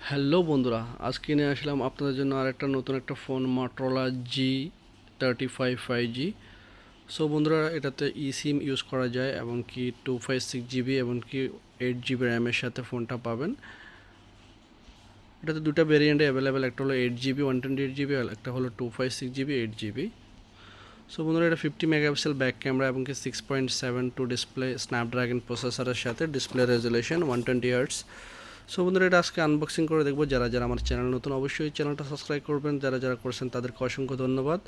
Hello বন্ধুরা, আজকে নিয়ে আসলাম আপনাদের জন্য আরেকটা নতুন একটা phone Motorola G35 5G। So বন্ধুরা, এটাতে সিম ইউজ করা যায় এবং কি 256 GB এবং কি 8 GB র্যামের সাথে ফোনটা পাবেন। এটাতে দুটো ভেরিয়েন্টে অ্যাভেলেবেল, একটা হলো 8 GB 128 GB, একটা হলো 256 GB 8 GB। সো বন্ধুরা, এটা 50 মেগাপিক্সেল ব্যাক ক্যামেরা এবং কি 6.72 ডিসপ্লে, স্ন্যাপড্রাগন প্রসেসরের সাথে, ডিসপ্লে রেজুলেশন 120 Hz। সো বন্ধুরা, এটা আজকে আনবক্সিং করে দেখবো। যারা যারা আমার চ্যানেল নতুন, অবশ্যই চ্যানেলটা সাবস্ক্রাইব করবেন। যারা যারা করছেন তাদেরকে অসংখ্য ধন্যবাদ।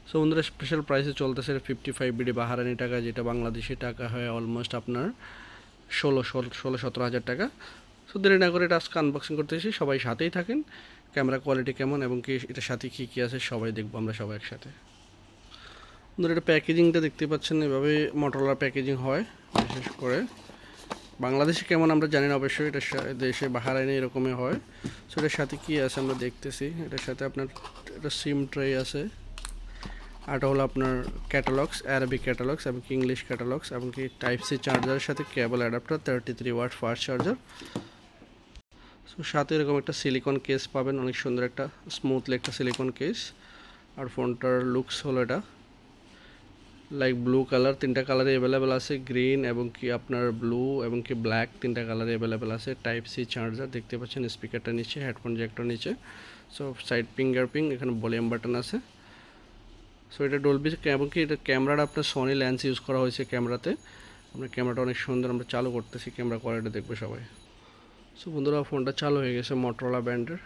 সো বন্ধুরা, স্পেশাল প্রাইসে চলতেছে 55 BD বাহারানি টাকা, যেটা বাংলাদেশি টাকা হয় অলমোস্ট আপনার 16-17 হাজার টাকা। সো দেরি না করে এটা আজকে আনবক্সিং করতেছি। সবাই সাথেই থাকেন। ক্যামেরা কোয়ালিটি কেমন এবং কি এটার সাথে কী কী আছে সবাই দেখবো আমরা সবাই একসাথে। বন্ধুরা, এটা প্যাকেজিংটা দেখতে পাচ্ছেন, এভাবে Motorola প্যাকেজিং হয়। বিশেষ করে বাংলাদেশে কেমন আমরা জানি না, অবশ্যই এটা দেশে বাহারাইনে এরকমই হয়। সো এটার সাথে কী আছে আমরা দেখতেছি। এটার সাথে আপনার একটা সিম ট্রে আছে, আর এটা হলো আপনার ক্যাটালগস, অ্যারাবিক ক্যাটালগস এবং কি ইংলিশ ক্যাটালগস এবং কি Type-C চার্জারের সাথে cable adapter 33 watt fast charger. So সাথে এরকম একটা সিলিকন কেস পাবেন, অনেক সুন্দর একটা স্মুথলি একটা সিলিকন কেস। আর ফোনটার লুকস হলো এটা লাইক ব্লু কালার, তিনটা কালারে অ্যাভেলেবেল আছে, গ্রিন এবং কি আপনার ব্লু এবং কি ব্ল্যাক, তিনটা কালারে অ্যাভেলেবেল আছে। Type-C চার্জার দেখতে পাচ্ছেন, স্পিকারটা নিচে, হেডফোন জ্যাকটা নিচে। সো সাইড ফিঙ্গারপ্রিন্ট, এখানে ভলিউম বাটন আছে। সো এটা ডলবি এবং কি এটা ক্যামেরাটা আপনার সনি লেন্স ইউজ করা হয়েছে ক্যামেরাতে। আপনার ক্যামেরাটা অনেক সুন্দর, আমরা চালু করতেছি, ক্যামেরা কোয়ালিটি দেখবো সবাই। সো বন্ধুরা, ফোনটা চালু হয়ে গেছে। Motorola ব্র্যান্ডের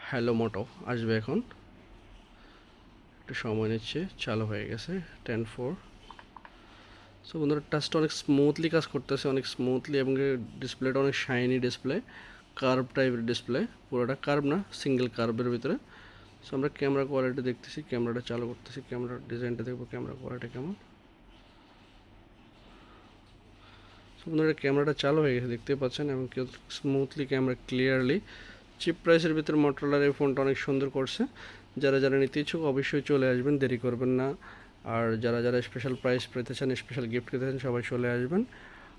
হ্যালো মোটো আসবে এখন, একটু সময় নিচ্ছে, চালু হয়ে গেছে 10-4। সো বন্ধুরা, টাচটা অনেক স্মুথলি কাজ করতেছে, অনেক স্মুথলি এবং ডিসপ্লেটা অনেক শাইনি ডিসপ্লে, কার্ভ টাইপের ডিসপ্লে, পুরোটা কার্ভ না, সিঙ্গেল কার্ভের ভিতরে। সো আমরা ক্যামেরা কোয়ালিটি দেখতেছি, ক্যামেরাটা চালু করতেছি, ক্যামেরার ডিজাইনটা দেখবো, ক্যামেরা কোয়ালিটি কেমন। সো বন্ধুরা, ক্যামেরাটা চালু হয়ে গেছে দেখতে পাচ্ছেন এবং স্মুথলি ক্যামেরা ক্লিয়ারলি। চিপ প্রাইসের ভিতরে Motorola এই ফোনটা অনেক সুন্দর করছে। যারা যারা নিতে ইচ্ছুক অবশ্যই চলে আসবেন, দেরি করবেন না। আর যারা যারা স্পেশাল প্রাইস পেতে চান, স্পেশাল গিফট পেতে চান, সবাই চলে আসবেন।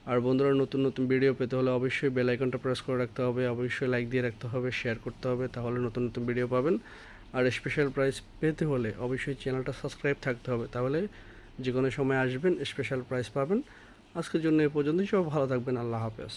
আর বন্ধুরা, নতুন নতুন ভিডিও পেতে হলে অবশ্যই বেল আইকনটা প্রেস করে রাখতে হবে, অবশ্যই লাইক দিয়ে রাখতে হবে, শেয়ার করতে হবে, তাহলে নতুন নতুন ভিডিও পাবেন। আর স্পেশাল প্রাইস পেতে হলে অবশ্যই চ্যানেলটা সাবস্ক্রাইব থাকতে হবে, তাহলে যে কোনো সময় আসবেন স্পেশাল প্রাইস পাবেন। আজকের জন্য এ পর্যন্তই, সব ভালো থাকবেন, আল্লাহ হাফেজ।